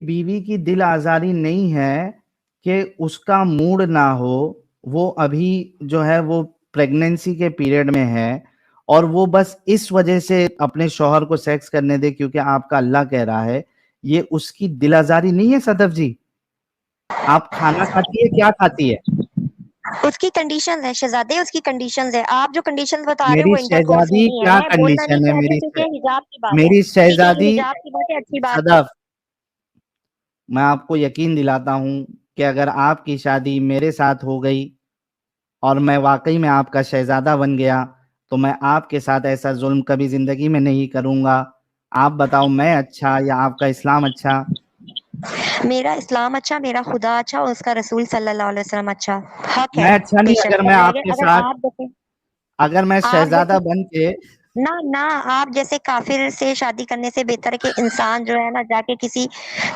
بیوی کی دل آزاری نہیں ہے کہ اس کا موڈ نہ ہو، وہ ابھی جو ہے وہ پریگننسی کے پیریڈ میں ہے اور وہ بس اس وجہ سے اپنے شوہر کو سیکس کرنے دے کیونکہ آپ کا اللہ کہہ رہا ہے، یہ اس کی دل آزاری نہیں ہے صدف جی؟ آپ کھانا کھاتی ہے، کیا کھاتی ہے؟ اس کی کنڈیشنز ہے شہزادے، اس کی کنڈیشنز ہے. آپ جو کنڈیشن بتا رہے ہو میری وہ انٹر کورس شہزادی نہیں کیا ہے، بولنا نہیں کنڈیشن ہے؟ چاہتے کیونکہ حجاب کی بات ہے. میری ٹھیک ہے یہ شہزادی حجاب کی بات ہے، اچھی بات ہے. صدف، میں آپ کو یقین دلاتا ہوں کہ اگر آپ کی شادی میرے ساتھ ہو گئی اور میں واقعی میں آپ کا شہزادہ بن گیا تو میں آپ کے ساتھ ایسا ظلم کبھی زندگی میں نہیں کروں گا. آپ بتاؤ میں اچھا یا آپ کا اسلام اچھا؟ میرا اسلام اچھا، میرا خدا اچھا اور اس کا رسول صلی اللہ علیہ وسلم اچھا. حق ہے میں اچھا بے نہیں شک. اگر میں آپ کے اگر ساتھ، آپ جیسے اگر میں آپ شہزادہ جیسے بن کے نہ آپ جیسے کافر سے شادی کرنے سے بہتر ہے کہ انسان جو ہے نا جا کے کسی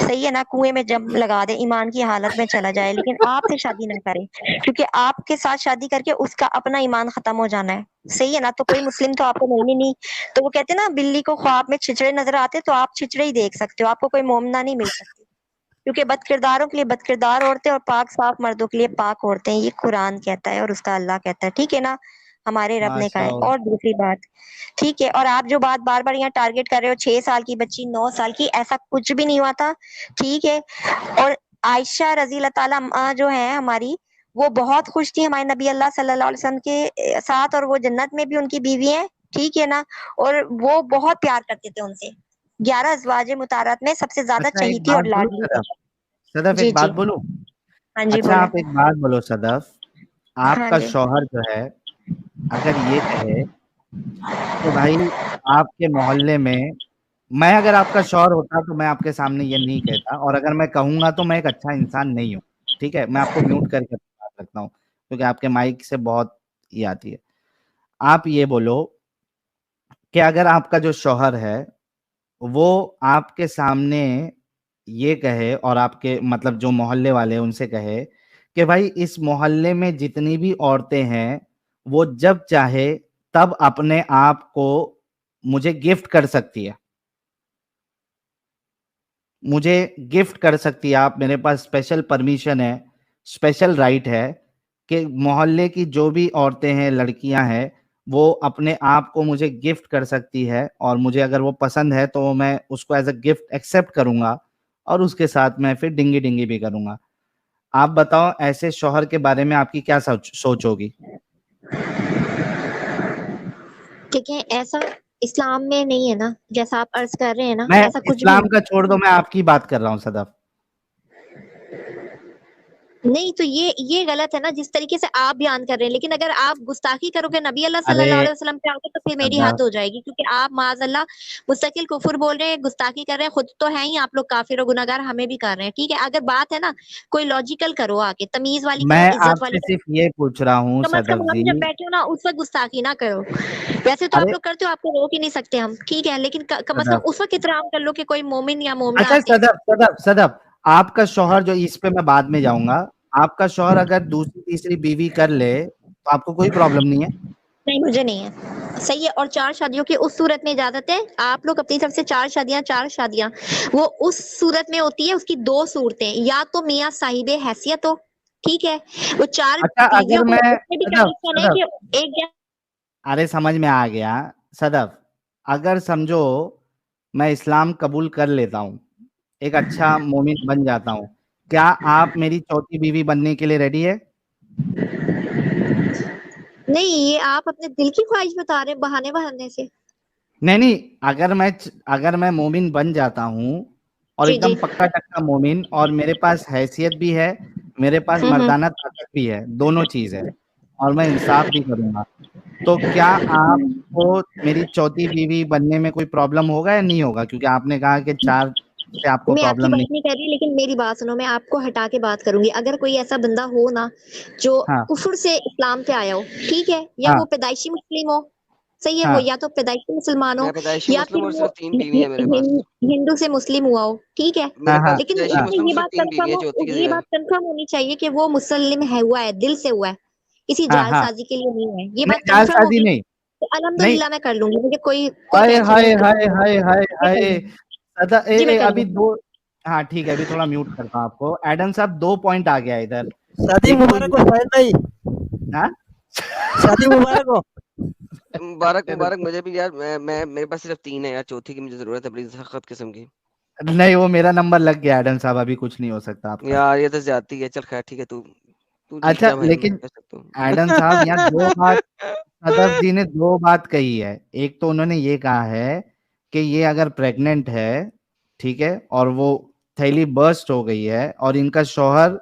صحیح ہے نا کنویں میں جب لگا دے، ایمان کی حالت میں چلا جائے، لیکن آپ سے شادی نہ کرے کیونکہ آپ کے ساتھ شادی کر کے اس کا اپنا ایمان ختم ہو جانا ہے. صحیح ہے نا. تو کوئی مسلم تو آپ کو مومن نہیں. تو وہ کہتے ہیں نا بلی کو خواب میں چھچڑے نظر آتے تو آپ چھچڑے ہی دیکھ سکتے ہو، آپ کو کوئی مومنہ نہیں مل سکتی کیونکہ بد کرداروں کے لیے بد کردار عورتیں اور پاک صاف مردوں کے لیے پاک عورتیں. یہ قرآن کہتا ہے اور اس کا اللہ کہتا ہے. ٹھیک ہے نا. ہمارے رب نے کہا ماشاء ہے. اللہ اور دوسری بات ٹھیک ہے، اور آپ جو بات بار بار یہاں ٹارگٹ کر رہے ہو 6 سال کی بچی 9 سال کی، ایسا کچھ بھی نہیں ہوا تھا. ٹھیک ہے. اور عائشہ رضی اللہ تعالیٰ عنہا جو ہے ہماری، وہ بہت خوش تھی ہمارے نبی اللہ صلی اللہ علیہ وسلم کے ساتھ اور وہ جنت میں بھی ان کی بیوی ہیں. ٹھیک ہے نا. اور وہ بہت پیار کرتے تھے ان سے. 11 ازواج مطہرات میں سب سے زیادہ اچھا ایک چہیتی اور بات بولوں لاڈلی تھی. صدف، صدف ایک جی بات جی. بولوں؟ ہاں جی اچھا بولے. آپ ایک بات بولو صدف، آپ ہاں کا جی. شوہر جو ہے اگر یہ کہے کہ بھائی آپ کے محلے میں اگر آپ کا شوہر ہوتا تو میں آپ کے سامنے یہ نہیں کہتا، اور اگر میں کہوں گا تو میں ایک اچھا انسان نہیں ہوں. ٹھیک ہے، میں آپ کو میوٹ کر کے بات رکھتا ہوں کیونکہ آپ کے مائک سے بہت یہ آتی ہے. آپ یہ بولو کہ اگر آپ کا جو شوہر ہے وہ آپ کے سامنے یہ کہے اور آپ کے مطلب جو محلے والے ان سے کہے کہ بھائی اس محلے میں جتنی بھی عورتیں ہیں وہ جب چاہے تب اپنے آپ کو مجھے گفٹ کر سکتی ہے، مجھے گفٹ کر سکتی ہے، آپ میرے پاس اسپیشل پرمیشن ہے، اسپیشل رائٹ ہے کہ محلے کی جو بھی عورتیں ہیں، لڑکیاں ہیں، وہ اپنے آپ کو مجھے گفٹ کر سکتی ہے اور مجھے اگر وہ پسند ہے تو میں اس کو ایز اے گفٹ ایکسیپٹ کروں گا اور اس کے ساتھ میں پھر ڈنگی ڈنگی بھی کروں گا. آپ بتاؤ ایسے شوہر کے بارے میں آپ کی کیا سوچ ہوگی؟ ٹھیک ہے. ایسا اسلام میں نہیں ہے نا، جیسا آپ عرض کر رہے ہیں نا، میں ایسا کچھ بھی اسلام نہیں. کا چھوڑ دو، میں آپ کی بات کر رہا ہوں صدف. نہیں تو یہ غلط ہے نا جس طریقے سے آپ بیان کر رہے ہیں. لیکن اگر آپ گستاخی کرو گے نبی اللہ صلی ارے اللہ علیہ وسلم پہ آگے تو پھر میری صدف، حد ہو جائے گی کیونکہ آپ معاذ اللہ مستقل کفر بول رہے ہیں، گستاخی کر رہے ہیں. خود تو ہیں ہی آپ لوگ کافر و گناہگار، ہمیں بھی کر رہے ہیں. ٹھیک ہے. اگر بات ہے نا کوئی لاجیکل کرو، آگے تمیز والی کرو، میں عزت آپ والی سے کرو. صرف یہ پوچھ رہا ہوں کم از کم صدف ہم جی. جب بیٹھے ہو نا اس وقت گستاخی نہ کرو. ویسے تو آپ ارے لوگ کرتے ہو، آپ کو روک ہی نہیں سکتے ہم. ٹھیک ہے. لیکن کم از کم صدف، اس وقت احترام کر لو کہ کوئی مومن یا مومنہ اچھا آتے ہیں. صدف آپ کا شوہر جو، اس پہ میں بعد میں جاؤں گا، آپ کا شوہر اگر دوسری تیسری بیوی کر لے تو آپ کو کوئی پرابلم نہیں ہے؟ نہیں مجھے نہیں ہے. صحیح ہے. اور 4 شادیوں کی اس صورت میں اجازت ہے. آپ لوگ اپنی طرف سے 4 شادیاں وہ اس صورت میں ہوتی ہے، اس کی 2 صورتیں، یا تو میاں صاحب حیثیت ہو. ٹھیک ہے. وہ 4 اچھا بیویوں اگر کو میں اس میں بھی صدف کنڈیشن ہے صدف کہ ایک ارے سمجھ میں آ گیا صدف، اگر سمجھو میں اسلام قبول کر لیتا ہوں، ایک اچھا مومن بن جاتا ہوں، کیا آپ میری چوتھی بیوی بننے کے لیے ریڈی ہے؟ نہیں، یہ آپ اپنے دل کی خواہش بتا رہے ہیں بہانے بہانے سے. نہیں، اگر میں مومن بن جاتا ہوں اور جی ایک جی. دم پکا ٹکا مومن اور میرے پاس حیثیت بھی ہے، میرے پاس مردانہ طاقت بھی ہے، دونوں چیز ہے، اور میں انصاف بھی کروں گا، تو کیا آپ کو میری چوتھی بیوی بننے میں کوئی پرابلم ہوگا یا نہیں ہوگا؟ کیونکہ آپ نے کہا کہ 4 سے آپ کو میں آپ کی پرابلم بات نہیں. نہیں کر رہی، لیکن میری بات سنو. میں آپ کو ہٹا کے بات کروں گی. اگر کوئی ایسا بندہ ہو نا جو ہاں کفر سے اسلام پہ آیا ہو، ٹھیک ہے، یا ہاں وہ پیدائشی مسلم ہو. صحیح ہے. ہاں وہ یا تو پیدائشی مسلمان ہو میں پیدائشی یا مسلم پھر اور وہ صرف 3 بیوی ہے میرے پاس. ہندو سے مسلم ہوا ہو. ٹھیک ہے. ہاں میرے ہاں پاس لیکن پیدائشی اس ہاں میں مسلم یہ صرف بات 3 بیوی کنفرم ہے، ہو، چوتھی کی یہ جگہ ہے. بات کنفرم ہونی چاہیے کہ وہ مسلم ہے، ہوا ہے، دل سے ہوا ہے، کسی ہاں جعل ہاں سازی کے لیے نہیں ہے. یہ نہیں، بات جعل کنفرم سازی ہوگی نہیں. تو نہیں، الحمدللہ میں کر لوں گی. مجھے کوئی ہائے ٹینشن ہائے نہیں. ہائے ہائے ہائے میں کر ہائے لوں گی. صدا، جی میں کر ابھی لوں گی. हाँ ठीक है, अभी थोड़ा म्यूट करता हूँ आपको। एडम साहब 2 पॉइंट आ गया इधर। शादी एक तो मुबारक हो साहिल भाई, हाँ शादी मुबारक हो। मुबारक मुझे भी यार। मैं मेरे पास सिर्फ 3 है यार, चौथी की मुझे जरूरत है बड़ी सख्त किस्म की। नहीं, वो मेरा नंबर लग गया एडम साहब, अभी कुछ नहीं हो सकता आपका। यार ये तो ज्यादती है। चल खैर ठीक है, तू जीत अच्छा जा भाई, मैं लेकिन कह सकता हूँ। एडम साहब यहाँ 2 बात सदफ जी ने 2 बात कही है। एक तो उन्होंने ये कहा है कि ये अगर प्रेग्नेंट है, ठीक है, और वो थैली बर्स्ट हो गई है और इनका शौहर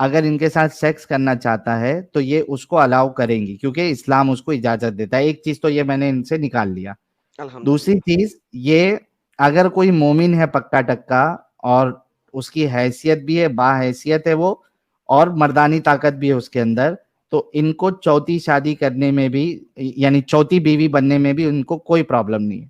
अगर इनके साथ सेक्स करना चाहता है तो ये उसको अलाउ करेंगी, क्योंकि इस्लाम उसको इजाजत देता है। एक चीज तो ये मैंने इनसे निकाल लिया। दूसरी अल्हम्दुलिल्लाह। चीज ये, अगर कोई मोमिन है पक्का टक्का और उसकी हैसियत भी है, बाहैसियत है वो, और मर्दानी ताकत भी है उसके अंदर, तो इनको चौथी शादी करने में भी, यानी चौथी बीवी बनने में भी उनको कोई प्रॉब्लम नहीं है।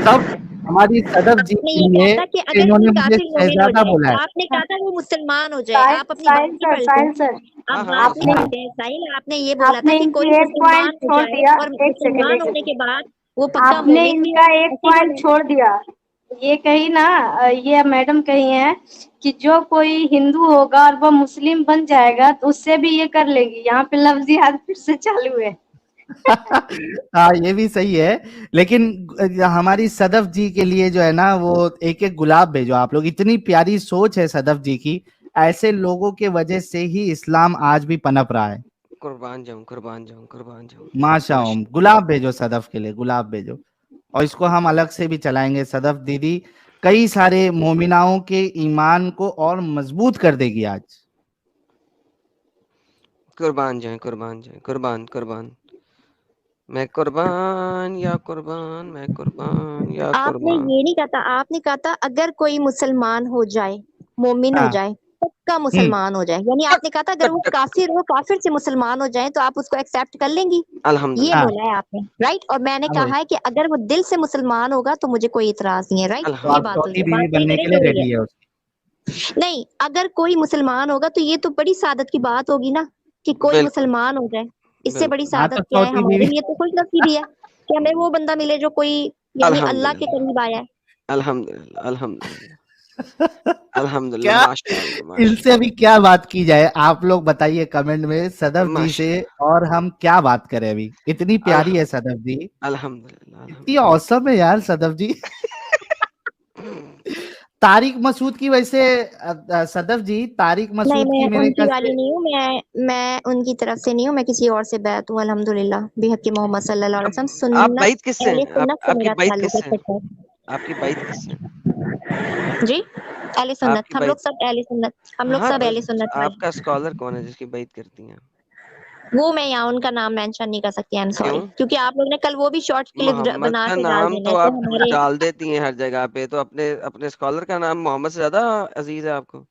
सब हमारी सदफ जी आपने के ये लिए कहा था कि अगर इन्होंने कोई मुझे काफिर मोमिन हो शहजादा जाए, बोला है। आपने कहा था वो मुसलमान हो जाए। आप अपनी बात नहीं पढ़ते। साहिल सर, हाँ आप हाँ बात नहीं आपने पढ़ते हैं साहिल। आपने ये बोला था आपने कि कोई इनकी एक मुसलमान पॉइंट हो छोड़ जाए दिया। और एक सेकंड, मुसलमान एक होने के सेकंड, बाद वो पक्का आपने मोमिन भी इनका हो, एक ऐसे पॉइंट बोला। छोड़ दिया। ये कही ना, ये मैडम कही है कि जो कोई हिंदू होगा और वो मुस्लिम बन जाएगा तो उससे भी ये कर लेगी। यहाँ पे लफ्जी हाथ फिर से चालू है। हाँ ये भी सही है, लेकिन हमारी सदफ जी के लिए जो है ना, वो एक एक गुलाब भेजो आप लोग। इतनी प्यारी सोच है सदफ जी की, ऐसे लोगों के वजह से ही इस्लाम आज भी पनप रहा है। कुर्बान जाऊं, कुर्बान जाऊं, कुर्बान जाऊं। माशाअल्लाह, गुलाब भेजो सदफ के लिए, गुलाब भेजो। और इसको हम अलग से भी चलाएंगे। सदफ दीदी कई सारे मोमिनाओं के ईमान को और मजबूत कर देगी आज। कुर्बान जाए, कुर्बान जाए, कुर्बान कुर्बान। मैं कुर्बान या कुर्बान, मैं कुर्बान या आपने कुर्बान। ये नहीं कहा था, आपने कहा था अगर कोई मुसलमान हो जाए, मोमिन हो हाँ जाए, पक्का मुसलमान हो जाए। यानी आपने कहा था अगर वो काफिर हो, काफिर से मुसलमान हो जाए तो आप उसको एक्सेप्ट कर लेंगी। ये अल्हम्दुलिल्लाह, हाँ बोला है आपने, राइट। और मैंने हाँ भाई, कहा है कि अगर वो दिल से मुसलमान होगा तो मुझे कोई इतराज नहीं है, राइट। तो ये आप अल्हम्दुलिल्लाह। बात हुई चौथी है, बीवी बात सही बनने करें के लिए तो हुई है। रेडी है उसकी। नहीं, अगर कोई मुसलमान होगा तो ये तो बड़ी सादत की बात होगी ना, कि कोई बिल्कुल मुसलमान हो जाए। इससे बड़ी बिल्कुल। हाँ सादत तो क्या है? चौथी हमारे बीवी। लिए तो खुश नसीबी है कि हमें वो बंदा मिले जो कोई यानी अल्लाह के अल्हम्दुलिल्लाह, करीब आया है। अल्हम्दुलिल्लाह, अल्हम्दुलिल्लाह, अल्हम्दुलिल्लाह, क्या माशाअल्लाह, इनसे अभी क्या बात की जाए, आप लोग बताइए कमेंट में सदफ जी से। माशाअल्लाह, और हम क्या बात करें, अभी इतनी प्यारी है अल्हम्दुलिल्लाह, सदफ जी, अल्हम्दुलिल्लाह, इतनी औसम है यार सदफ जी। अल्हम्दुलिल्लाह। तारिक मसूद की वैसे सदफ जी, तारिक नहीं, मसूद मैं की मेरे उनकी ख्याल वाली से नहीं हूँ। मैं उनकी तरफ से नहीं हूँ। मैं किसी और से बैत हूँ, अल्हम्दुलिल्लाह, बेहद मोहम्मद सल्लल्लाहु अलैहि वसल्लम। आप सुन्नत, बैत किससे अहले हैं? सुन्नत से आपकी मेरा बैत ताल्लुक है, किससे है? सच है। आपकी बैत किससे है? जी, अहले सुन्नत। आपकी हम लोग बैत। सब अहले सुन्नत, हम लोग हाँ, सब अहले सुन्नत वाले। आपका स्कॉलर कौन है जिसकी बैत करती हैं? वो मैं यहाँ उनका नाम मेंशन नहीं कर सकती, आई एम सॉरी, क्यों? क्योंकि आप लोग ने कल वो भी शॉर्ट क्लिप मोहम्मद बना का के डाल नाम देना तो है, तो आप हमारे डाल देती हैं हर जगह पे, तो अपने अपने स्कॉलर का नाम मोहम्मद से ज्यादा अजीज है आपको?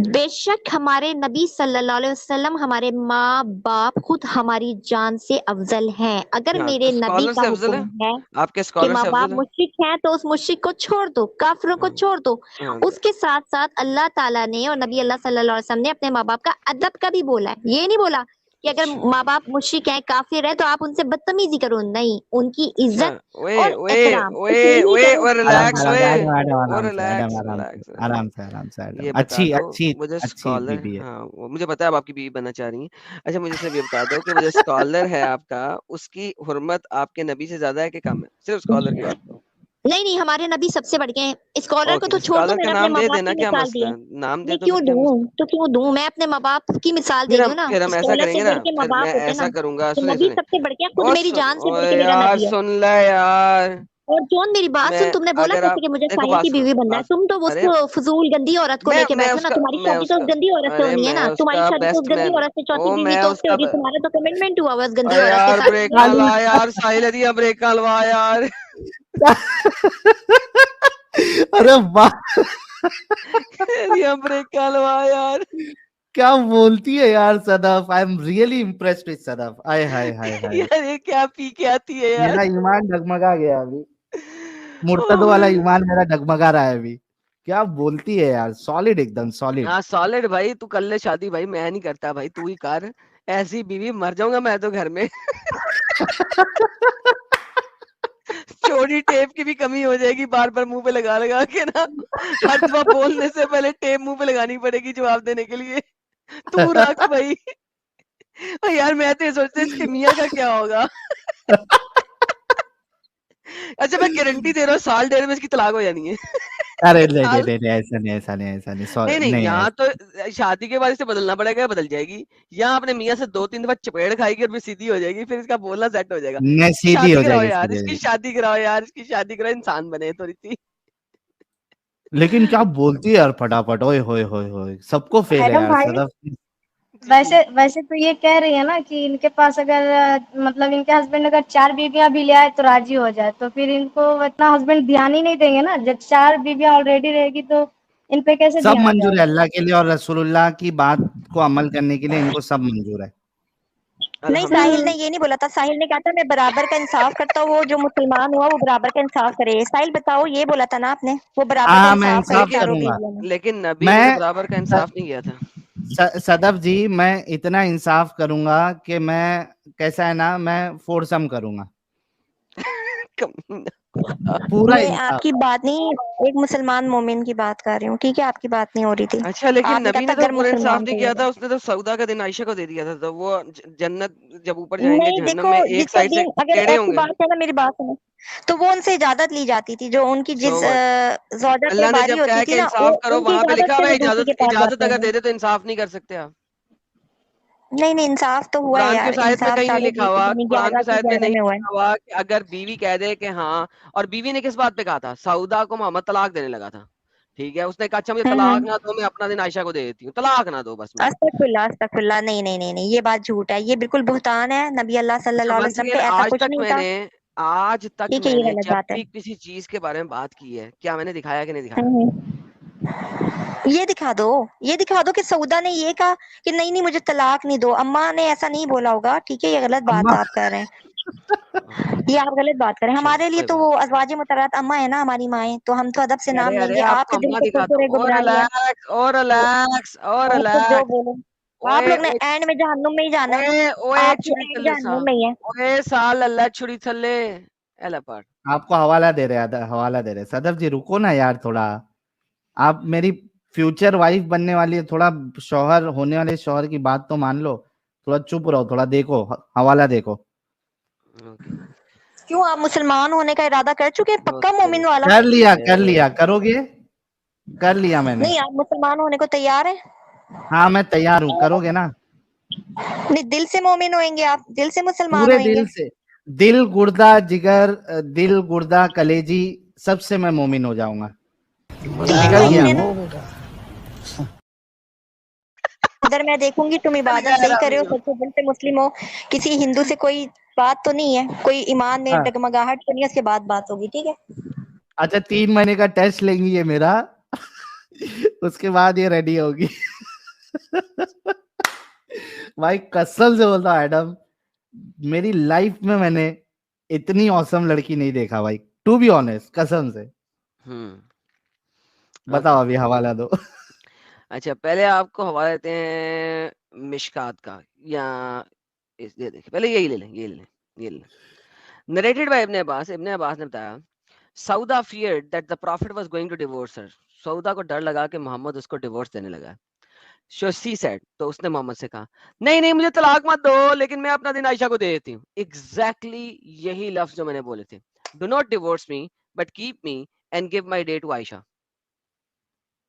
बेशक हमारे नबी सल्लल्लाहु अलैहि वसल्लम हमारे माँ बाप खुद हमारी जान से अफजल हैं। अगर हाँ, तो मेरे नबी स्कॉलर का से अफजल है? हुक्म है आपके कि स्कॉलर माँ से बाप अफजल है? मुश्रिक हैं तो उस मुश्रिक को छोड़ दो, काफिरों को हाँ, छोड़ दो। हाँ, उसके साथ साथ अल्लाह ताला ने और नबी अल्लाह सल्लल्लाहु अलैहि वसल्लम ने अपने माँ बाप का अदब का भी बोला है। ये नहीं बोला कि अगर अच्छा, माँ बाप मुश्रिक हैं, काफिर हैं तो आप उनसे बदतमीजी करो। नहीं, उनकी अच्छा। इज्जत ओए और ओए एहतराम ओए उतनी ही ओए करो ओ जितना आराम माँ से, रिलैक्स, बाप आराम को ओए से, करो। मैडम, ओ आराम से, मैडम, रिलैक्स, आराम से, रिलैक्स, रिलैक्स। आराम से, आराम से, ये मैडम, बता अच्छी दो अच्छी मुझे अच्छी स्कॉलर। बीबी है। हाँ, वो मुझे पता है आप आपकी बीवी बनना चाह रही हैं। अच्छा, मुझे सिर्फ ये बता दो कि वो जो स्कॉलर है आपका, उसकी हुर्मत आपके नबी से ज्यादा है कि कम है? सिर्फ स्कॉलर की बात करो। नहीं नहीं, हमारे नबी सबसे बढ़ के हैं। स्कॉलर को तो ओके, छोड़ दो, स्कॉलर का मैंने अपने नाम माँ दे बाप देना, की क्या मिसाल दी मसला है। है? नाम दे नहीं, दो, क्यों फिर क्या दूं? मसला है? तो क्यों दूं? मैं अपने माँ बाप की मिसाल दे फिर रही हम हूँ ना। फिर हम ऐसा स्कॉलर से करेंगे ना, बढ़ के माँ फिर बाप मैं होते हैं ऐसा ना। करूंगा, कि सुनिए नबी सुनिए। सबसे बढ़ के, खुद मेरी जान से बढ़ ओए के मेरा यार, नबी है। सुन ले यार। और जॉन, मेरी बात मैं सुन, तुमने बोला अगर कैसे आप कि मुझे देखो, साहिल बात की सुनो, बीवी बनना है? बात। तुम तो अरे उसको फजूल गंदी औरत को लेके मैं बैठे हो ना। उसका तुम्हारी मैं शादी तो उसका उस गंदी औरत से अरे होनी है मैं ना। तुम्हारी उसका शादी तो उस बेस्ट गंदी मैन। औरत से, चौथी ओ बीवी मैं तो उससे उसका होगी। तुम्हारा तो कमिटमेंट हुआ हुआ उस गंदी अरे औरत के यार, साथ। ब्रेक खाली लगा यार, साहिल दी ब्रेक लगा यार। अरे वाह, दिया ब्रेक लगा यार। क्या बोलती है यार Sadaf. I am really impressed with Sadaf. आय हाय हाय हाय, यार ये क्या पी के आती है यार। मेरा ईमान डगमगा गया अभी। ओह मुर्तद वाला भाई। ईमान मेरा डगमगा रहा है अभी। क्या बोलती है यार, सॉलिड, एकदम सॉलिड। हाँ सॉलिड भाई, तू कर ले शादी भाई, मैं नहीं करता भाई, तू ही कर। ऐसी बीवी मर जाऊंगा मैं तो घर में। چوڑی ٹیپ کی بھی کمی ہو جائے گی, بار بار منہ پہ لگا لگا کے نا, ہر دفعہ بولنے سے پہلے ٹیپ منہ پہ لگانی پڑے گی جواب دینے کے لیے. تو رکھ بھائی. یار میں تو یہ سوچتے اس کے میاں کا کیا ہوگا. اچھا میں گارنٹی دے رہا ہوں سال ڈیڑھ میں اس کی طلاق ہو جانی ہے. ارے نہیں ایسا نہیں, نہیں یہاں تو شادی کے بعد اسے بدلنا پڑے گا, بدل جائے گی. یہاں اپنے میاں سے 2-3 دفعہ چپیڑ کھائے گی اور پھر سیدھی ہو جائے گی, پھر اس کا بولنا سیٹ ہو جائے گا. نہیں سیدھی شادی ہو جائے کراؤ گی, یار, سیدھی اس ہو کی جائے گی. شادی کراؤ یار, اس کی شادی کراؤ, انسان بنے تھوڑی سی. لیکن کیا بولتی ہے یار پھٹافٹ, اوئے ہوئے ہوئے ہوئے, سب کو فیل ہے میڈم یار بھائی صدف. ویسے تو یہ کہہ رہی ہے نا کہ ان کے پاس اگر مطلب ان کے ہسبینڈ اگر 4 بیویاں بھی لے آئے تو راضی ہو جائے, تو پھر ان کو اتنا ہسبینڈ دھیان ہی نہیں دیں گے نا. جب 4 بیویاں آلریڈی رہے گی تو ان پہ کیسے سب دھیان منظور جائے ہے گا. اللہ کے لیے, اور رسول اللہ کی بات کو عمل کرنے کے لیے ان کو سب منظور ہے. نہیں ساحل نے یہ نہیں بولا تھا, ساحل نے کہا تھا میں برابر کا انصاف کرتا ہوں, وہ جو مسلمان ہوا وہ برابر کا انصاف کرے. ساحل بتاؤ, یہ بولا تھا نا آپ نے, وہ برابر کا ہاں میں انصاف کرے انصاف چاروں کروں گا. بیویوں میں. لیکن نبی نے تو میں برابر کا انصاف نہیں کیا تھا. صدف جی میں اتنا انصاف کروں گا کہ میں کیسا ہے نا, میں فورسم کروں گا پورا میں آپ انصاف. کی بات نہیں, ایک مسلمان مومن کی بات کر رہی ہوں, ٹھیک ہے, آپ کی بات نہیں ہو رہی تھی. اچھا لیکن آپ نے کہا نبی تھا نے تو اگر پورا انصاف مسلمان نہیں کو کیا یہ تھا, اس نے تو سودا کا دن عائشہ کو دے دیا تھا, تو وہ جنت جب اوپر جائیں گے نہیں, جہنم دیکھو میں ایک جس کا سائڈ سے دین اگر ٹیڑھے ہوں ایسی گے. بات ہے نا, میری بات سنو, تو وہ ان سے اجازت لی جاتی تھی, جو ان کی سو جس وٹ, زوجہ پہ اللہ نے باری جب کہا ہوتی تھی کہ نا, انصاف کرو ان کی وہاں پہ اجازت لکھا سے ہوا وہ ہے دوسری کے پاس اجازت جاتے اگر ہیں. دے دے تو انصاف نہیں کر سکتے آپ. نہیں انصاف تو ہوا ہے قرآن کی یار, اس آیت میں انصاف کہیں نہیں چاروں لکھا ہوا, یعنی قرآن کی 11 اس کی آیت میں 11 نہیں میں ہوا ہے. لکھا ہوا کہ اگر بیوی کہہ دے کہ ہاں, اور بیوی نے کس بات پہ کہا تھا, سعودہ کو محمد طلاق دینے لگا تھا, ٹھیک ہے, اس نے کہا اچھا مجھے طلاق نہ دو, میں اپنا دن عائشہ کو دے دیتی ہوں, طلاق نہ دو بس مجھے. استغفر اللہ, نہیں, یہ بات جھوٹ ہے, یہ بالکل بہتان ہے. نبی اللہ صلی اچھا اللہ علیہ ونس وسلم پہ اگین, ایسا کچھ نہیں تھا. ٹھیک ہے, میں یہ نے غلط جب بات ہے. بھی کسی چیز کے بارے میں بات کی ہے, کیا میں نے دکھایا کہ نہیں دکھایا؟ یہ دکھا دو کہ سعودہ نے یہ کہا کہ نہیں مجھے طلاق نہیں دو. اماں نے ایسا نہیں بولا ہوگا, ٹھیک ہے, یہ غلط بات آپ کر رہے ہیں, یہ آپ غلط بات کریں. چلو ہمارے لیے کوئی تو بات. وہ ازواج مطہرات اماں ہے نا, ہماری مائیں, تو ہم تو ادب سے نام لیں ارے گے. آپ آپ کو کے دل اما کے دکھاتا کفر ہے, ہوں, اور گمراہی ہے, ریلیکس اور تو ریلیکس اور آپ تو جو ریلیکس. بولو, آپ اوئے لوگ نے اینڈ میں جہنم میں ہی جانا ہے. اوئے آپ کی چھری اینڈ تھلے سا, جہنم میں ہی ہے. اوئے سال اللہ چھری تھلے ایلا پاٹ. آپ کو حوالہ دے رہے صدف جی, رکو نا یار تھوڑا. آپ میری فیوچر وائف بننے والی ہے, تھوڑا شوہر ہونے والے شوہر کی بات تو مان لو, تھوڑا چپ رہو, تھوڑا دیکھو حوالہ دیکھو. کیوں, آپ مسلمان ہونے کا ارادہ کر چکے ہیں, پکا مومن والا؟ کر لیا کرو گے, کر لیا میں نے. نہیں, آپ مسلمان ہونے کو تیار ہیں؟ ہاں میں تیار ہوں, کرو گے نا؟ نہیں, دل سے مومن ہوئیں گے آپ, دل سے مسلمان پورے ہوئیں گے؟ دل سے, دل گردہ جگر, دل گردہ کلیجی سب سے میں مومن ہو جاؤں گا. نکل گیا ادھر میں دیکھوں گی تم عبادت صحیح کرے ہو, سچے دل سے مسلم ہو, کسی ہندو سے کوئی بات تو نہیں ہے, کوئی ایمان میں ڈگمگاہٹ تو نہیں ہے, اس کے بعد بات ہوگی, ٹھیک ہے. اچھا 3 مہینے کا ٹیسٹ لیں گی یہ میرا, اس کے بعد یہ ریڈی ہوگی. بھائی قسم سے بولتا ہوں ایڈم, میری لائف میں نے اتنی اوسم لڑکی نہیں دیکھا بھائی, ٹو بی آنیسٹ, قسم سے. بتاؤ ابھی حوالہ دو. اچھا پہلے آپ کو حوالہ دیتے ہیں مشکات کا, یا یہ دیکھیں پہلے یہی لے لیں. Narrated by ابن عباس نے بتایا, سعودہ feared that the prophet was going to divorce her. سعودہ کو ڈر لگا کہ محمد اس کو ڈیورس دینے لگا. So she said, تو اس نے محمد سے کہا نہیں مجھے طلاق مت دو, لیکن میں اپنا دن عائشہ کو دے دیتی ہوں. Exactly یہی لفظ جو میں نے بولے تھے, do not divorce me but keep me and give my day to عائشہ.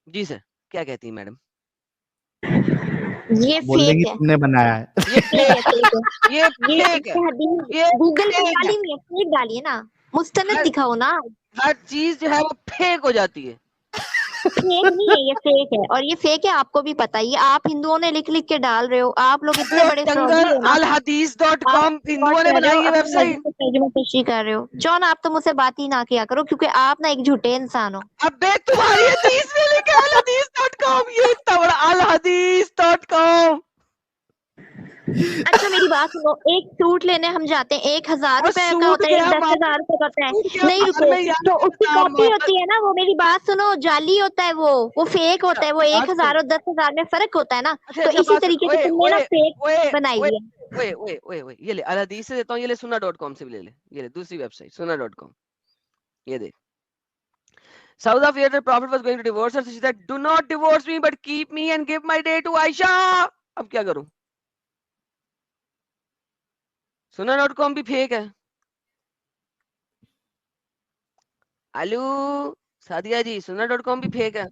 جی سر, کیا کہتی ہیں میڈم؟ یہ بول دیں گی فیک ہے, تم نے بنایا ہے. یہ فیک ہے, گوگل پہ ڈالی ہے, فیک ڈالیے نا, مستند دکھاؤ نا. ہر چیز جو ہے وہ فیک ہو جاتی ہے. فیک نہیں ہے, یہ فیک ہے, اور یہ فیک ہے آپ کو بھی پتا, یہ آپ ہندوؤں نے لکھ کے ڈال رہے ہو, آپ لوگ اتنے بڑے فراڈی ہو نا. الحدیث.com ہندوؤں نے بنائی ہے ویب سائٹ. ترجمہ تشریح کر رہے ہو جون, آپ تو مجھ سے بات ہی نہ کیا کرو, کیونکہ آپ نا ایک جھوٹے انسان ہو. ابے تمہاری حدیث میں لکھا ہے الحدیث.com, یہ اتنا بڑا الحدیث.com. اچھا میری بات سنو, ایک سوٹ لینے ہم جاتے ہیں, 1000 روپے کا ہوتا ہے, ایک 10,000 روپے کا ہوتا ہے. نہیں رکو, تو اس کی کاپی ہوتی ہے نا, وہ میری بات سنو, جعلی ہوتا ہے, وہ فیک ہوتا ہے, وہ 1,000 اور 10,000 میں فرق ہوتا ہے نا. تو اسی طریقے سے تم نے نا فیک بنائی ہے. یہ لے الحدیث سے دیتا ہوں, یہ لے sunnah.com سے بھی لے لے, یہ لے دوسری ویب سائٹ sunnah.com, یہ دیکھ. Sauda feared the Prophet was going to divorce her, so she said, "Do not divorce me, but keep me and give my day to Aisha." اب کیا کروں؟ sunnah.com بھی فیک ہے. الو سادیہ جی, sunnah.com بھی fake ہے.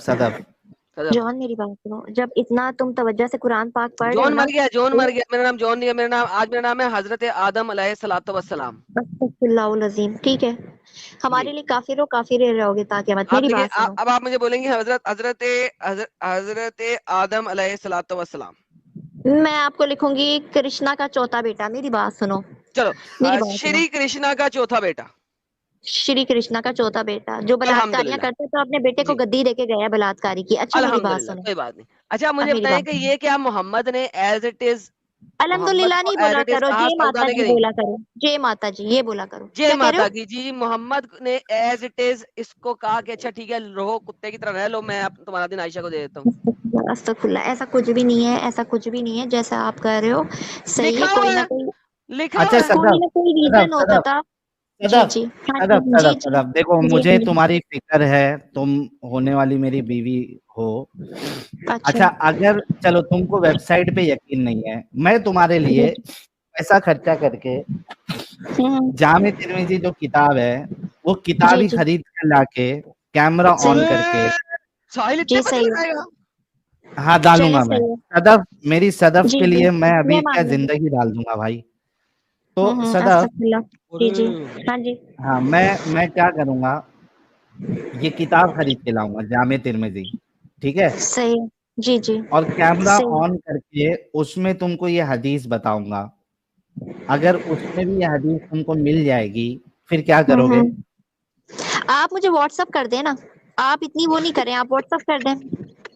صدف جون میری بات سنو, جب اتنا تم توجہ سے قرآن پاک پڑھ رہے ہو جون نا, مر گیا, جون مر گیا, میرا نام جون نہیں ہے, میرا نام ہے حضرت آدم علیہ الصلوۃ والسلام. استغفر اللہ العظیم, ٹھیک ہے, ہمارے لیے کافر ہو, کافر رہو گے تاکہ مت. آپ میری دیکھیں, بات سنو, اب آپ مجھے بولیں گے حضرت آدم علیہ الصلوۃ والسلام. میں آپ کو لکھوں گی کرشنا کا چوتھا بیٹا. میری بات سنو, چلو, میری بات سنو, شری کرشنا کا چوتھا بیٹا. شری کرشنا کا چوتھا بیٹا جو بلااتکاریاں الحمدللہ, کرتا تو اپنے بیٹے کو جی گدی دے کے گیا بلااتکاری کی. اچھا میری بات الحمدللہ, سنو, کوئی بات نہیں. اچھا اب مجھے میری بتائیں بات کہ سنو, یہ کیا محمد نے ایز اٹ از, محمد الحمدللہ کو نہیں ایز بولا اٹ از کرو, کہا جے سودا ماتا نے کہ جی نہیں؟ بولا کرو, جے ماتا جی یہ بولا کرو. جے کیا کہہ رہے ماتا ہو؟ کی جی, محمد نے ایز اٹ از اس کو کہا کہ اچھا ٹھیک ہے, رہو کتے کی طرح رہ لو, میں تمہارا دن عائشہ کو دے دیتا ہوں. استغفر اللہ, ایسا کچھ بھی نہیں ہے, ایسا کچھ بھی نہیں ہے جیسا آپ کہہ رہے ہو. صحیح ہے, لکھا کوئی ہوا نہ ہے, کوئی, لکھا اچھا ہوا ہے. کوئی نہ کوئی ریزن ہوتا تھا. جی جی ہاں جی جی صدف دیکھو, جی مجھے جی. تمہاری فکر ہے, تم ہونے والی میری بیوی ہو. اچھا اگر چلو تم کو ویب سائٹ پہ یقین نہیں ہے, میں تمہارے لیے پیسہ خرچہ کر کے جامع ترمذی جو کتاب ہے وہ کتاب جی ہی جی خرید کر لا کے کیمرہ آن کر کے, ساحل اتنے جی پیسے صحیح لگائے گا؟ ہاں ڈالوں چلے گا میں. صحیح صدف, میری صدف جی کے جی لیے میں ابھی میں کیا مان لوں گی. زندگی ڈال دوں گا بھائی. تو صدف, استغفر اللہ. جی جی ہاں جی ہاں میں کیا کروں گا, یہ کتاب خرید کے لاؤں گا جامع ترمذی, ٹھیک ہے, صحیح. جی جی اور کیمرہ صحیح. آن کر کے اس میں تم کو یہ حدیث بتاؤں گا. اگر اس میں بھی یہ حدیث تم کو مل جائے گی پھر کیا کرو گے؟ آپ مجھے واٹس ایپ کر دیں نا, آپ اتنی وہ نہیں کریں, آپ واٹس ایپ کر دیں.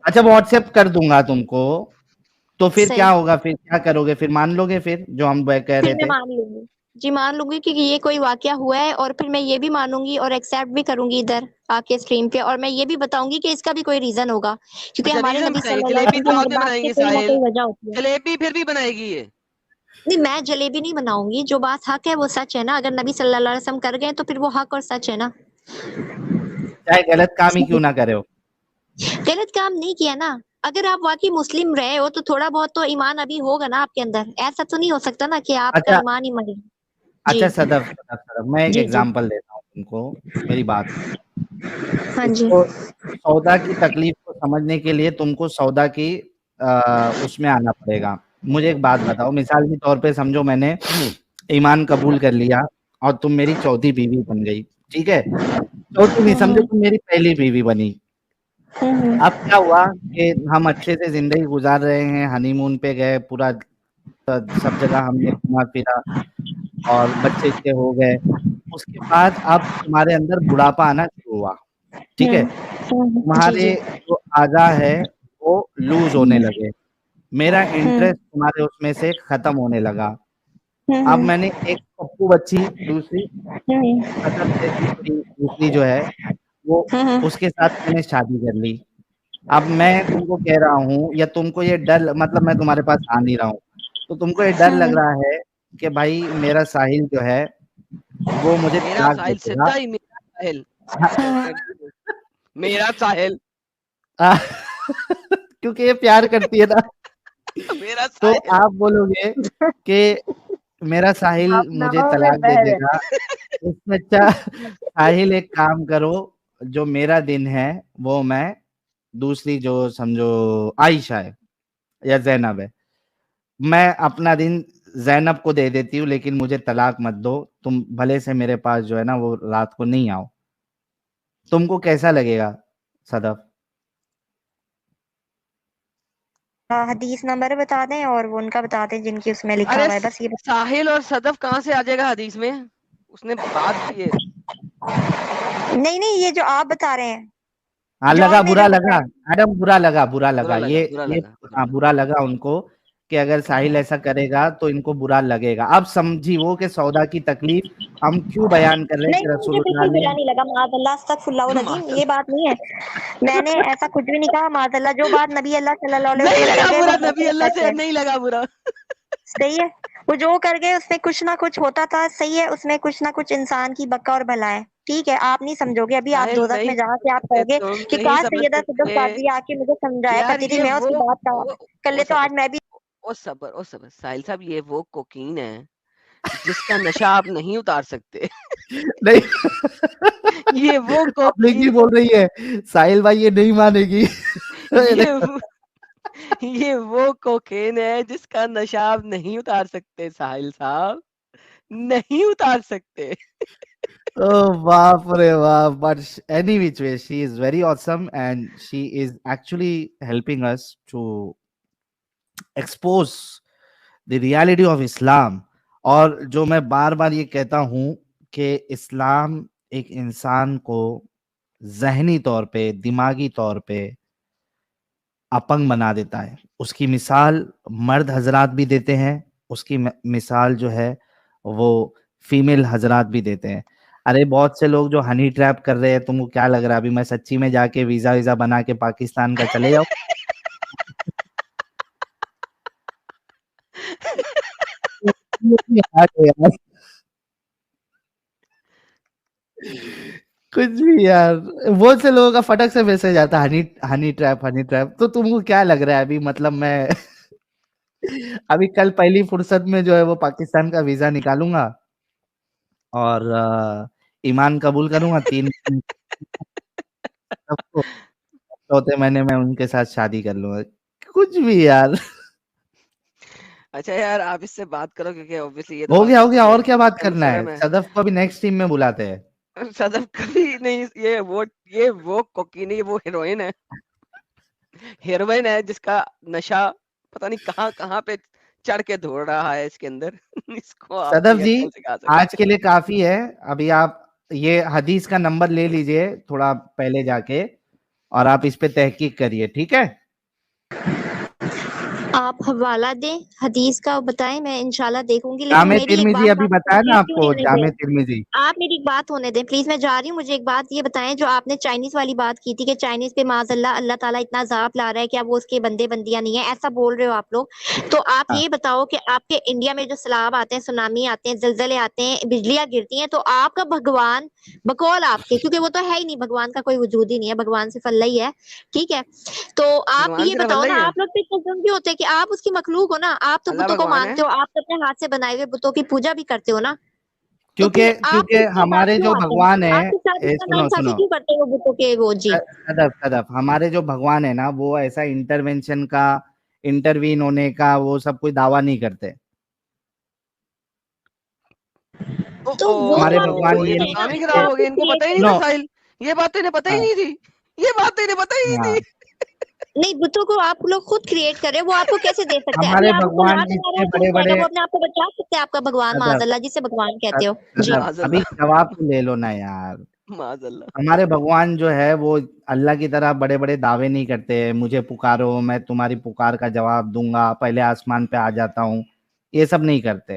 اچھا واٹس ایپ کر دوں گا تم کو, تو پھر صحیح, کیا ہوگا, پھر کیا کرو گے, پھر مان لو گے پھر جو ہم کہہ پھر رہے میں تھے؟ مان لوں گی, جی مان لوں گی کہ یہ کوئی واقعہ ہوا ہے, اور پھر میں یہ بھی مانوں گی اور ایکسیپٹ بھی کروں گی ادھر آ کے اسٹریم پہ, اور میں یہ بھی بتاؤں گی کہ اس کا بھی کوئی ریزن ہوگا, کیونکہ اچھا ہمارے ریزن نبی بتائیں, صلی اللہ علیہ جلیبی وسلم تو کی بعد ہر میں بات بنائیں کی گے کوئی نہ ساحل, کوئی وجہ ہوتی ہے. جلیبی پھر بھی بنائے گی یہ. نہیں, میں جلیبی نہیں بناؤں گی, جو بات حق ہے وہ سچ ہے نا, اگر نبی صلی اللہ علیہ وسلم کر گئے تو پھر وہ حق اور سچ ہے نا. چاہے غلط کام ہی کیوں نہ کرے ہو. غلط کام نہیں کیا نا, اگر آپ واقعی مسلم رہے ہو تو تھوڑا بہت تو ایمان ابھی ہوگا نا آپ کے اندر, ایسا تو نہیں ہو سکتا نا کہ آپ کا اچھا ایمان ہی مر. اچھا صدف, میں ایک جی جی ایگزامپل دیتا ہوں تم کو, میری بات. ہاں اس جی کو سودا کی تکلیف کو سمجھنے کے لیے تم کو سودا کی اس میں آنا پڑے گا. مجھے ایک بات بتاؤ, مثال کے طور پہ سمجھو میں نے ایمان قبول کر لیا اور تم میری چوتھی بیوی بن گئی, ٹھیک ہے, چوتھی نہیں سمجھو تم میری پہلی بیوی بنی. اب کیا ہوا کہ ہم اچھے سے زندگی گزار رہے ہیں, ہنی مون پہ گئے, پورا سب جگہ ہم نے گھوما پھرا اور بچے کے ہو گئے. اس کے بعد اب تمہارے اندر بڑھاپا آنا شروع ہوا, ٹھیک ہے, جی جی تمہارے جو اعضاء ہے وہ لوز ہونے لگے, میرا انٹرسٹ تمہارے اس میں سے ختم ہونے لگا. اب میں نے ایک پپو بچی دوسری دوسری جو ہے وہ, اس کے ساتھ میں نے شادی کر لی. اب میں تم کو کہہ رہا ہوں, یا تم کو یہ ڈر, مطلب میں تمہارے پاس آ نہیں رہا ہوں تو تم کو یہ ڈر لگ رہا ہے کہ بھائی میرا ساحل جو ہے وہ مجھے میرا طلاق دے ساحل دے گا. سچا ہی, میرا ساحل, میرا ساحل, کیونکہ یہ پیار کرتی ہے نا, میرا تو ساحل. آپ بولو گے کہ میرا ساحل مجھے طلاق دے دے گا. اس سے اچھا ساحل ایک کام کرو, جو میرا دن ہے وہ میں دوسری جو سمجھو عائشہ ہے یا زینب ہے, میں اپنا دن زینب کو دے دیتی ہوں, لیکن مجھے طلاق مت دو. تم بھلے سے میرے پاس جو ہے نا وہ رات کو نہیں آؤ. تم کو کیسا لگے گا صدف؟ حدیث نمبر بتا دیں اور وہ ان کا بتا دیں جن کی اس میں لکھا ارے ہوا ہے, بس یہ ساحل اور صدف کہاں سے آ جائے گا حدیث میں, اس نے بات کی ہے. نہیں, یہ جو آپ بتا رہے ہیں, ہاں لگا, جون نے برا جو لگا بتایا, میڈم, برا لگا یہ برا برا لگا ان کو کہ اگر ساحل ایسا کرے گا تو ان کو برا لگے گا. اب سمجھی وہ کہ سودا کی تکلیف ہم کیوں بیان کر رہے ہیں نہیں کہ مجھے رسول اللہ بالکل نے, برا نہیں لگا, معاذ اللہ, استغفر اللہ العظیم, یہ بات نہیں ہے, میں نے ایسا کچھ بھی نہیں کہا, معاذ اللہ, جو بات نبی اللہ صلی اللہ علیہ نہیں وسلم لگا کر گئے وہ برا, حق نبی اور اللہ سچ سے ہے. نہیں لگا برا. सही है, वो जो कर गए उसमें कुछ ना कुछ होता था, सही है, उसमें कुछ ना कुछ इंसान की बका और भला है, ठीक है, आप नहीं समझोगे, अभी आप साहिल दोज़ख नहीं में जा के आप समझ सकते, कहोगे तुम कि नहीं काश समझ सैयदा सदफ सकते कादरी आके मुझे समझाया यार। करती थी, ये मैं उसकी बात कर वो लेती, तो आज सबर मैं भी ओ सबर साहिल साहब, ये वो कोकीन है जिसका नशा आप नहीं उतार सकते। नहीं ये वो पब्लिक ही कोकीन बोल रही है, साहिल भाई ये नहीं मानेगी। ये वो कोकेन है जिसका नशा आप नहीं उतार सकते साहिल साहब, नहीं उतार सकते। Oh, बाप रे बाप, but any which way, she is very awesome and she is actually helping us to expose the reality of Islam. और जो मैं बार बार ये कहता हूँ कि इस्लाम एक इंसान को ज़हनी तौर पे, दिमागी तौर पे अपंग बना देता है। उसकी मिसाल मर्द हजरात भी देते हैं, उसकी मिसाल जो है वो फीमेल हजरात भी देते हैं। अरे बहुत से लोग जो हनी ट्रैप कर रहे हैं, तुमको क्या लग रहा है अभी मैं सच्ची में जाके वीजा वीजा बना के पाकिस्तान का चले जाऊं? यार कुछ भी यार, बहुत से लोगों का फटक से मैसेज आता है हनी ट्रैप। तो तुमको क्या लग रहा है अभी, मतलब मैं अभी कल पहली फुर्सत में जो है वो पाकिस्तान का वीजा निकालूंगा और ईमान कबूल करूंगा 3 चौथे महीने में उनके साथ शादी कर लूंगा। कुछ भी यार। अच्छा यार, आप इससे बात करो क्योंकि ऑब्वियसली ये तो हो बात गया और क्या बात करना है? कंसर्न है। सदफ को भी नेक्स्ट टीम में बुलाते हैं। सदफ कभी नहीं, ये वो कोकीन है, ये वो हेरोइन है जिसका नशा पता नहीं कहाँ पे चढ़ के दौड़ रहा है इसके अंदर। इसको आप सदफ नहीं जी अक्ल सिखा सकते। आज के लिए काफी है। अभी आप ये हदीस का नंबर ले लीजिए थोड़ा पहले जाके और आप इस पे तहकीक करिए, ठीक है? आप हवाला दें हदीस का, बताएं, मैं इंशाल्लाह देखूंगी, लेकिन जामे मेरी एक तिरमिजी बात अभी आप बताया ना कंप्लीट क्यों आपको, नहीं होने जामे दे तिरमिजी। आप मेरी एक बात होने दें प्लीज, मैं जा रही हूँ, मुझे एक बात ये बताएं, जो आपने चाइनीज वाली बात की थी कि चाइनीज पे माज़अल्लाह अल्लाह ताला इतना अजाब ला रहा है कि अब वो उसके बंदे बंदियां नहीं है, ऐसा बोल रहे हो आप लोग, तो आप हाँ। ये बताओ कि आपके इंडिया में जो सैलाब आते हैं, सुनामी आते हैं, जलजले आते हैं, बिजलियां गिरती हैं, तो आपका भगवान बकौल आपके, क्योंकि वो तो है ही नहीं, भगवान का कोई वजूद ही नहीं है, भगवान सिर्फ अल्लाह ही है, ठीक है, तो आप भगवान ये सिर्फ बताओ अल्लाह ना, ही है। आप लोग पे कसम भी होते हैं कि आप उसकी मखलूक हो ना, आप तो अल्लाह बुतों को भगवान है। मानते हो, आप तो अपने हाथ से बनाए हुए बुतों की पूजा भी करते हो ना, तो क्योंकि फिर आप क्योंकि किसके साथ हमारे क्यों जो आते हैं? भगवान है, आपके साथ इतना सुनो नाइंसाफी सुनो क्यों करते हो बुतों के वो जी? सदफ हमारे जो भगवान है ना, वो ऐसा इंटरवेंशन का, इंटरवीन होने का वो सब कोई दावा नहीं करते। तो वो हमारे तो आपने भगवान ये ये तो नहीं ना, काम ही उसने खराब कहते। हो गया, आपको इनको क्रिएट पता ही नहीं किया। था नो। साहिल, ये बात तो इन्हें पता ही हाँ, नहीं थी, ये बात तो इन्हें पता ही नहीं हाँ। थी। नहीं, बुतों को आप लोग खुद क्रिएट कर रहे हो, वो आपको कैसे दे सकते हैं? अभी हमारे आप उसको भगवान लात मारो जितने तो बड़े जाएगा, बड़े वो अपने आप को बचा सकते हैं आपका भगवान सदफ माज़अल्लाह जिसे भगवान कहते हो? जी। सदफ अभी माज़अल्लाह, जवाब तो ले लो ना यार। माज़अल्लाह। हमारे भगवान जो है वो अल्लाह की तरह बड़े बड़े दावे नहीं करते, मुझे पुकारो मैं तुम्हारी पुकार का जवाब दूंगा, पहले आसमान पे आ जाता हूँ, ये सब नहीं करते,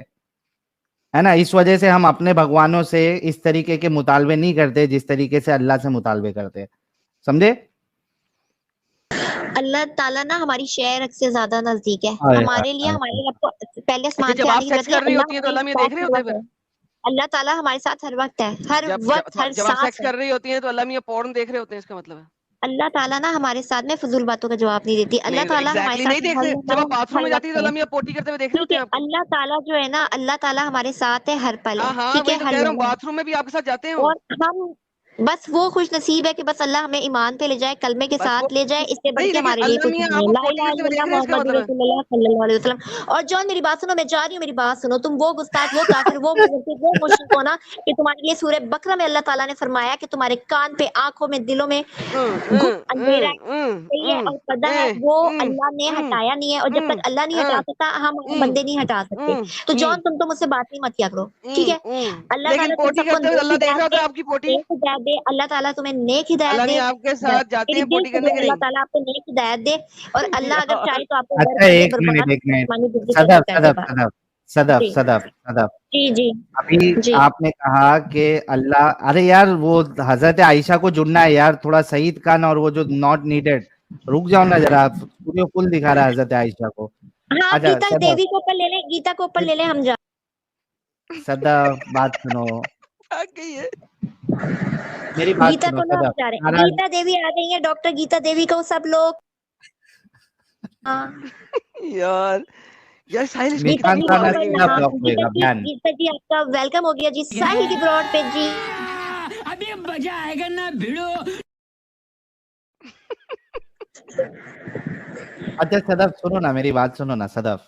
है ना? इस वजह से हम अपने भगवानों से इस तरीके के मुतालबे नहीं करते जिस तरीके से अल्लाह से मुतालबे करते, समझे? अल्लाह ताला ना हमारी शहर से ज्यादा नजदीक है हाय हाय हमारे लिए, हाय हमारे हाय। रब को पहले अच्छा, आसमान जब से आप आने की सेक्स जरूरत नहीं कर है, रही अल्लाह होती हैं तो हमारे अल्लाह मियाँ देख साथ रहे हर होते हैं वक्त फिर? है, अल्लाह ताला हमारे साथ हर वक्त है, हर वक्त हर जब आप सांस सेक्स है। कर रही होती हैं तो अल्लाह मियाँ पोर्न देख रहे होते हैं, इसका मतलब है? अल्लाह ताला ना हमारे साथ में फजूल बातों का जवाब नहीं देती, अल्लाह नहीं, ताला हमारे एग्ज़ैक्टली साथ नहीं देखते। जब आप बाथरूम हर में जाती है वक्त तो है, अल्लाह मियाँ पोटी करते हुए देख रहे ठीक होते है, हैं आपको? अल्लाह ताला जो है ना, अल्लाह ताला हमारे साथ है, हर पल हाँ, है, हाँ, ठीक वही है, तो हर कह रहा हूँ, लम्हा है। बाथरूम में भी आपके साथ जाते हैं वो। और हम बस वो खुश नसीब है कि बस अल्लाह हमें ईमान पे ले जाए, कलमे के बस वो साथ ले जाए, इससे बढ़ नहीं, के लेकिन हमारे लिए अल्लाह कुछ मियाँ नहीं है। आपको ला पोटी इलाहा करते हुए देख इल्लल्लाह रहे हैं, इसका मुहम्मदुर मतलब है? रसूलुल्लाह सल्लल्लाहु अलैहि वसल्लम। और जॉन मेरी बात सुनो, मैं जा रही हूँ, मेरी बात सुनो, तुम वो गुस्ताख, वो काफिर, वो मुनफिक, वो मुश्रिक हो ना, कि तुम्हारे लिए सूरह बकरा में अल्लाह ताला ने फरमाया कि तुम्हारे कान पे, आंखों में, दिलों में गुप्त अंधेरा है, सही है, और पर्दा है, वो अल्लाह ने हटाया नहीं है, और जब तक अल्लाह नहीं हटा सकता, हम बंदे नहीं हटा सकते। तो जॉन तुम तो मुझसे बात नहीं मत किया करो, ठीक है? अल्लाह लेकिन ताला तुम पोटी सबको करते हुए नेक अल्लाह देख रहा हिदायत होता दे, है आपकी पोटी? नेक हिदायत दे, अल्लाह ताला तुम्हें नेक हिदायत अल्लाह दे, मियाँ आपके बस साथ जाते मेरी हैं दिल पोटी से करने दुआ की अल्लाह नहीं? ताला आपको नेक हिदायत दे, और अल्लाह अगर यार, चाहे तो आपको घर अच्छा कर दे एक बर्बाद, मिनट आसमानी जिंदगी सदफ कर दे सदफ बात। सदफ सदफ जी सदफ सदफ जी जी अभी जी। आपने कहा कि अल्लाह, अरे यार वो हजरत आयशा को जुड़ना है यार, थोड़ा सईद खान और वो जो नॉट नीडेड, रुक जाओ ना जरा, पूरे फुल दिखा रहा है हजरत आयशा को। हाँ, अच्छा गीता सदफ, देवी को ऊपर ले लें, गीता को ऊपर ले लें, हम जा सदफ बात सुनो, भाग गई है। मेरी बात गीता सुनो को लो, हम सदफ, जा रहे हैं। नाराज गीता देवी आ गई है, डॉक्टर गीता देवी को सब लोग। हाँ, यार यार साहिल इसमें गीता मिष्ठान जी राणा को सीधा हाँ, ब्लॉक होएगा बैन। गीता जी आपका वेलकम हो गया जी साहिल की ब्रॉड पे जी। अभी मजा आएगा ना भिड़ो। अच्छा सदफ सुनो ना, मेरी बात सुनो ना सदफ,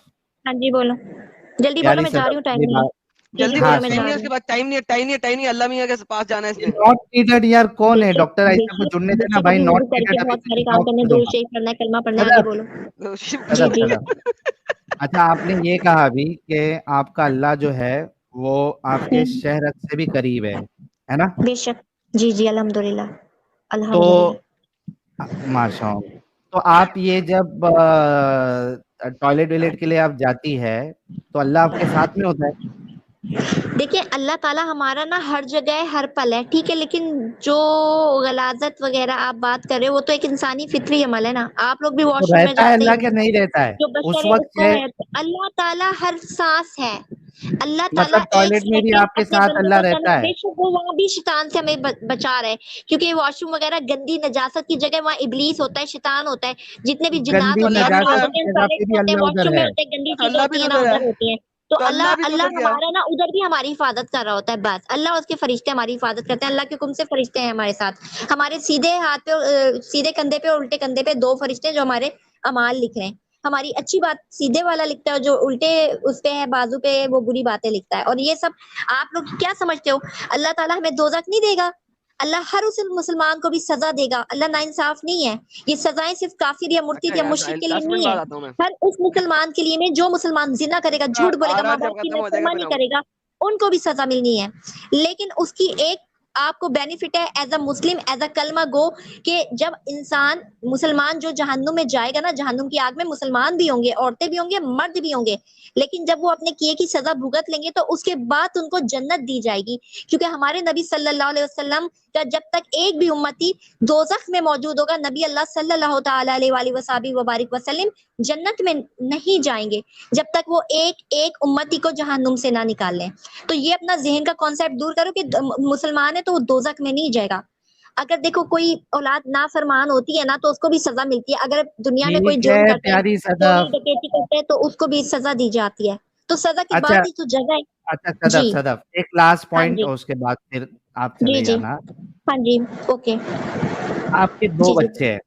हाँ जी बोलो, जल्दी बोलो, प्यारी मैं जा रही सदफ हूँ, टाइम मेरी नहीं है। बात, जल्दी बोलो, हाँ मैं बोलो, जा टाइम नहीं रही है हूँ। उसके बाद, टाइम नहीं है, अल्लाह मियां के पास जाना है इसने। नॉट नीडेड यार, कौन है बेशक, डॉक्टर आयशा को बेशक, जुड़ने देना बेशक भाई, अभी नॉट वुज़ू करके नीडेड, अभी बहुत सारे तुझे काम ब्लॉक करने, कर दुरूद दूंगा। शरीफ पढ़ना है, कलमा पढ़ना है, आगे सदफ बोलो। तो शिव जी, सदफ जी। सदफ, अच्छा आपने ये कहा अभी कि आपका अल्लाह जो है वो आपके शहर से भी करीब है ना? बेशक, जी, जी, अल्हम्दुलिल्लाह, तो अल्हम्दुलिल्लाह। माशाअल्लाह, तो आप ये जब टॉयलेट वॉयलेट के लिए आप जाती है, तो अल्लाह आपके साथ में होता है? देखिए अल्लाह ताला हमारा ना हर जगह हर पल है, ठीक है, लेकिन जो गलाज़त वगैरह आप बात कर रहे हो वो तो एक इंसानी फितरी अमल है ना, आप लोग भी तो वॉशरूम में रहता है जाते अल्लाह ही के हो, नहीं रहता है? जो उस बशर है वक़्त उसको है है, तो अल्लाह ताला हर सांस है, अल्लाह ताला मतलब एक टॉयलेट में भी सेकंड आपके अपने साथ बंदों अल्लाह को रहता है? बेशक वो वहाँ भी शैतान से हमें बचा रहा है, क्योंकि वॉशरूम वगैरह गंदी नजासत की जगह वहाँ इब्लीस होता है, शैतान होता है, जितने भी जिन्नात गंदी होते हैं, अल्लाह भी तो अफराद है, होते हैं, जगह सारे पे भी होते हैं, अल्लाह उधर वॉशरूम में है? होते हैं, गंदी चीजें अल्लाह भी होती तो हैं ना, उधर है, उधर होती हैं। तो तो अल्लाह अल्लाह भी तो अल्लाह उधर गया। हमारा ना उधर भी हमारी हिफाजत कर रहा होता है, बस अल्लाह और उसके फरिश्ते हमारी हिफाजत करते हैं, अल्लाह के हुक्म से फरिश्ते हैं हमारे साथ, हमारे सीधे हाथ पे सीधे कंधे पे और उल्टे कंधे पे दो फरिश्ते हैं जो हमारे अमाल लिख रहे हैं, हमारी अच्छी बात सीधे वाला लिखता है, जो उल्टे उस पे है बाजू पे वो बुरी बातें लिखता है। और ये सब आप लोग क्या समझते हो, अल्लाह ताला हमें दोजख नहीं देगा, अल्लाह हर उस मुसलमान को भी सजा देगा, अल्लाह नाइंसाफ नहीं है, ये सजाएं सिर्फ काफिर या मुर्तिद अच्छा या यार मुशरिक साहिल के लिए 10 मिनट नहीं है, बाद आता हूँ मैं। हर उस मुसलमान के लिए में जो मुसलमान जिना करेगा, झूठ बोलेगा, माँ आराम जब बाप की खत्म हो जाएगा नाफरमानी फिर आऊंगा। करेगा, उनको भी सजा मिलनी है, लेकिन उसकी एक आपको बेनिफिट है as a Muslim, as a कलमा गो, कि जब इंसान मुसलमान जो जहन्नुम में जाएगा ना, जहन्नुम की आग में मुसलमान भी होंगे, औरतें भी होंगे, मर्द भी होंगे, लेकिन जब वो अपने किए की सजा भुगत लेंगे तो उसके बाद उनको जन्नत दी जाएगी, क्योंकि हमारे नबी सल्लल्लाहु अलैहि वसल्लम का जब तक एक भी उम्मती दोजख में मौजूद होगा, नबी अल्लाह सल्लल्लाहु तआला अलैहि वसल्लम वसल्लम जन्नत में नहीं जाएंगे जब तक वो एक एक उम्मती को जहन्नुम से ना निकाल लें। तो ये अपना ज़हन का कॉन्सेप्ट दूर करो कि मुसलमान है तो वो दोजख में नहीं जाएगा। अगर देखो कोई औलाद नाफरमान होती है ना तो उसको भी सजा मिलती है, अगर दुनिया में कोई ठीक जुर्म है करता है, प्यारी चोरी सदफ, डकैती करता है, तो उसको भी सजा दी जाती है, तो सजा की अच्छा बात ही तो जगह है। अच्छा सदफ जी, सदफ, एक लास्ट हाँ पॉइंट जी, और उसके बाद फिर आप जी, चले जी, जाना। हाँ जी, ओके, आपके 2 जी, जी। बच्चे हैं,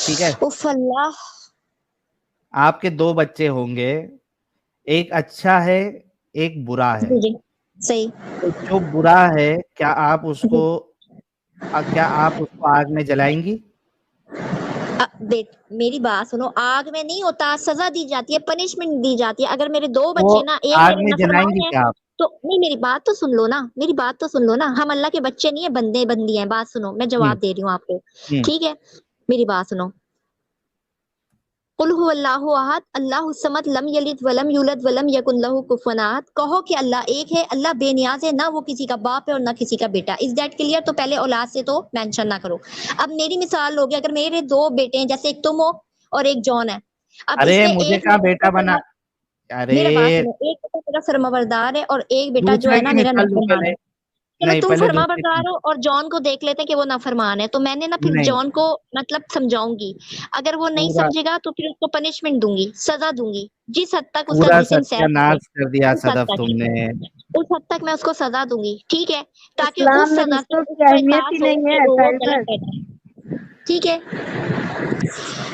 ठीक है? उफ़ अल्लाह! आपके 2 बच्चे होंगे, एक अच्छा है, एक बुरा है। जी, जी, सही, तो जो बुरा है, क्या आप जी। उसको आग में जलाएँगी? मेरी बात सुनो, आग में नहीं होता, सजा दी जाती है, पनिशमेंट दी जाती है। अगर मेरे 2 वो बच्चे ना, एक आग मेरे में नाफरमान जलाएँगी है, क्या आप? तो नहीं मेरी बात तो सुन लो ना, मेरी बात तो सुन लो ना, हम अल्लाह के बच्चे नहीं है, बंदे बंदी हैं, बात सुनो, मैं हुँ, जवाब दे रही हूँ आपको, हुँ। ठीक है? मेरी बात सुनो, कुल हुवल्लाहु अहद, अल्लाहु समद, लम यलिद वलम यूलद वलम यकुन लहू कुफुवन अहद, कहो कि अल्लाह एक है, अल्लाह बेनियाज है, ना वो किसी का बाप है और ना किसी का बेटा। Is that clear? तो पहले औलाद से तो मेंशन ना करो। अब मेरी मिसाल होगी, अगर मेरे 2 बेटे हैं, जैसे एक तुम हो और एक जॉन है, अब अरे! इसमें मुझे एक कहाँ बेटा बना, मेरा बात अरे! सुनो, एक बेटा मेरा फरमाबरदार है और एक बेटा जो दूसरे है ना की मेरा मिसाल दो नाफरमान पहले, है। चलो नहीं तुम पहले दूसरे की, फरमाबरदार हो और जॉन को देख लेते हैं कि वो नाफरमान है, तो मैंने ना फिर नहीं, जॉन को मतलब समझाऊंगी, अगर वो नहीं पूरा समझेगा तो फिर उसको पनिशमेंट दूंगी, सजा दूंगी, जिस हद तक उसका पूरा जिस्म सह सके, सत्यानाश कर दिया उस हद सदफ तक तुमने। उस हद तक मैं उसको सजा दूंगी, ठीक है, ताकि इस्लाम उस में सजा से रिश्तों की उसको अहमियत ही एहसास हो नहीं कि है वो साहिल गलत भाई। बैठा है, ठीक है।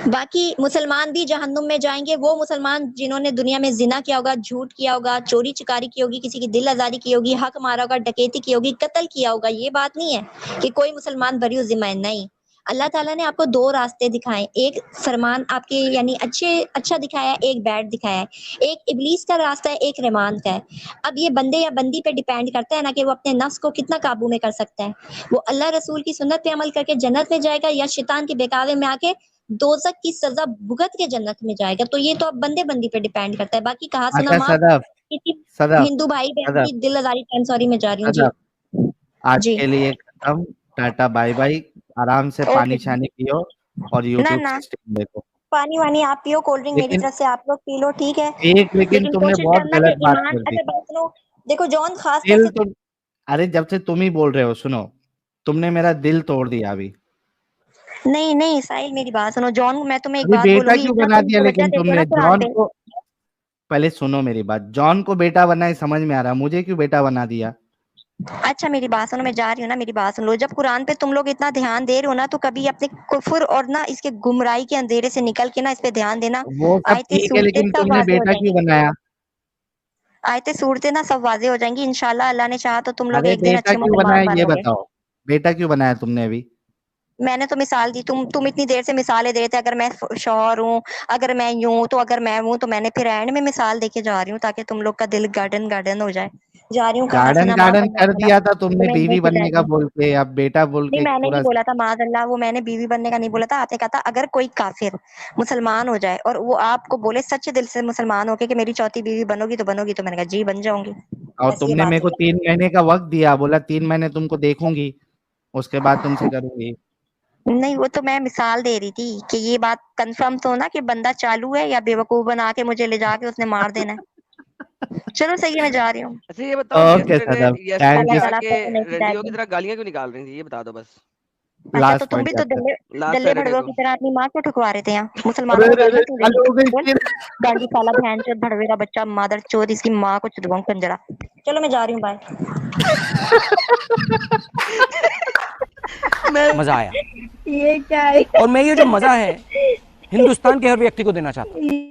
बाकी मुसलमान भी जहन्नुम में जाएंगे, वो मुसलमान जिन्होंने दुनिया में जिना किया होगा, झूठ किया होगा, चोरी चकारी की होगी, किसी की दिल आजारी की होगी, हक मारा होगा, डकैती की होगी, कत्ल किया होगा, ये बात नहीं है कि कोई मुसलमान बरी जिम्मा नहीं। अल्लाह ताला ने आपको 2 रास्ते दिखाए, एक फरमान आपके यानी अच्छा दिखाया है, एक बैड दिखाया है, एक इब्लीस का रास्ता है, एक रहमान का है। अब ये बंदे या बंदी पे डिपेंड करता है ना कि वो अपने नफ्स को कितना काबू में कर सकता है, वो अल्लाह रसूल की सुन्नत पे अमल करके जन्नत में जाएगा या शैतान के बहकावे में आके दोजख की सजा भुगत के जन्नत में जाएगा। तो ये तो अब बंदे बंदी पे डिपेंड करता है, बाकी कहा सुना अच्छा माफ सदफ, किसी सदफ, हिंदू भाई बहन सदफ, की दिल आजारी टाइम सॉरी मैं जा रही हूँ जी। सदफ, आज जी के लिए खत्म, टाटा बाय बाय, आराम से ओके पानी-शानी पियो और ना यूट्यूब ना से स्ट्रीम देखो। पानी वानी आप पियो, कोल्ड ड्रिंक मेरी लेकिन तरफ से आप लोग पी लो, ठीक है। लेकिन लेकिन तुमने कोशिश बहुत करना कि गलत बात ईमान, कर दी। अच्छा बात सुनो, देखो जॉन खास दिल कर से तो अरे जब से तुम ही बोल रहे हो, सुनो, तुमने मेरा दिल तोड़ दिया अभी। नहीं नहीं साहिल मेरी बात सुनो, जॉन मैं तुम्हें एक अभी बात बेटा बोलूंगी, क्यों इतना बना तुम दिया तवज्जो लेकिन देते हो ना तुमने कुरान जॉन पे। को? पहले सुनो मेरी बात, जॉन को बेटा बनाए समझ में आ रहा, मुझे क्यों बेटा बना दिया? अच्छा मेरी बात सुनो, मैं जा रही हूँ ना, मेरी बात सुन लो। जब कुरान पे तुम लोग इतना ध्यान दे रहे हो ना, तो कभी अपने कुफर और ना इसके गुमराही के अंधेरे से निकल के ना इस पे ध्यान देना। वो सब आयतें ठीक है, सूरतें लेकिन सब तुमने वाज़ेह हो बेटा क्यों जाएंगी, बनाया? आयतें सूरतें ना सब वाज़ेह हो जाएंगी इंशाल्लाह। अल्लाह ने चाहा तो तुम लोग अरे एक दिन बेटा अच्छे क्यों बनाया मुसलमान ये बनोगे। बताओ, बेटा क्यों बनाया तुमने अभी? मैंने तो मिसाल दी, तुम इतनी देर से मिसालें दे रहे थे, अगर मैं शौहर हूँ, अगर मैं यूं, तो अगर मैं हूँ, तो मैंने फिर एंड में मिसाल देके जा रही हूँ ताकि तुम लोग का दिल गार्डन गार्डन हो जाए। जा रही हूँ कहाँ से गार्डन ना गार्डन माजल्लाह कर बोला, दिया था तुमने तुम्हें बीवी इंग्लिश में बनने रह का गई। बोल के, अब बेटा बोल नहीं के मैंने नहीं पूरा। बोला था माजल्लाह, वो मैंने बीवी बनने का नहीं बोला था। आपने कहा था अगर कोई काफिर मुसलमान हो जाए और वो आपको बोले सच्चे दिल से मुसलमान होके कि मेरी चौथी बीवी बनोगी, तो बनोगी, तो मैंने कहा जी बन जाऊंगी। और बस ये तुमने मेरे बात को हुई। 3 महीने का वक्त दिया, बोला 3 महीने तुमको देखूंगी, उसके बाद तुमसे करूंगी। नहीं वो तो मैं मिसाल दे रही थी कि ये बात कंफर्म तो ना कि बंदा चालू है या बेवकूफ बना के मुझे ले जाके उसने मार देना है। चलो सही है, मैं जा रही हूँ। अच्छा ये बताओ, okay yesterday Sadab, yesterday thank Allah you. ताला आके आपको नहीं रंडियों की हिदायत तरह गालियां क्यों निकाल रही थी, ये बता दो बस। अच्छा तो लास्ट तुम भी पॉइंट तो याद कर। लास्ट दल्ले सैटरडे भड़वों को की तरह अपनी माँ को ठुकवा रहे थे यहाँ। अरे मुसलमानों को अरे गालियां अरे, क्यों दे रही चालू हो थी? गई बोल फिर। गांडी साला बहन चोद भड़वेरा बच्चा मादर चोद, इसकी माँ को चुदवाऊं कंजरा। चलो मैं जा रही हूँ, बाय। मैं मजा आया। ये क्या है? और मैं ये जो मजा है हिंदुस्तान के हर व्यक्ति को देना चाहता हूँ।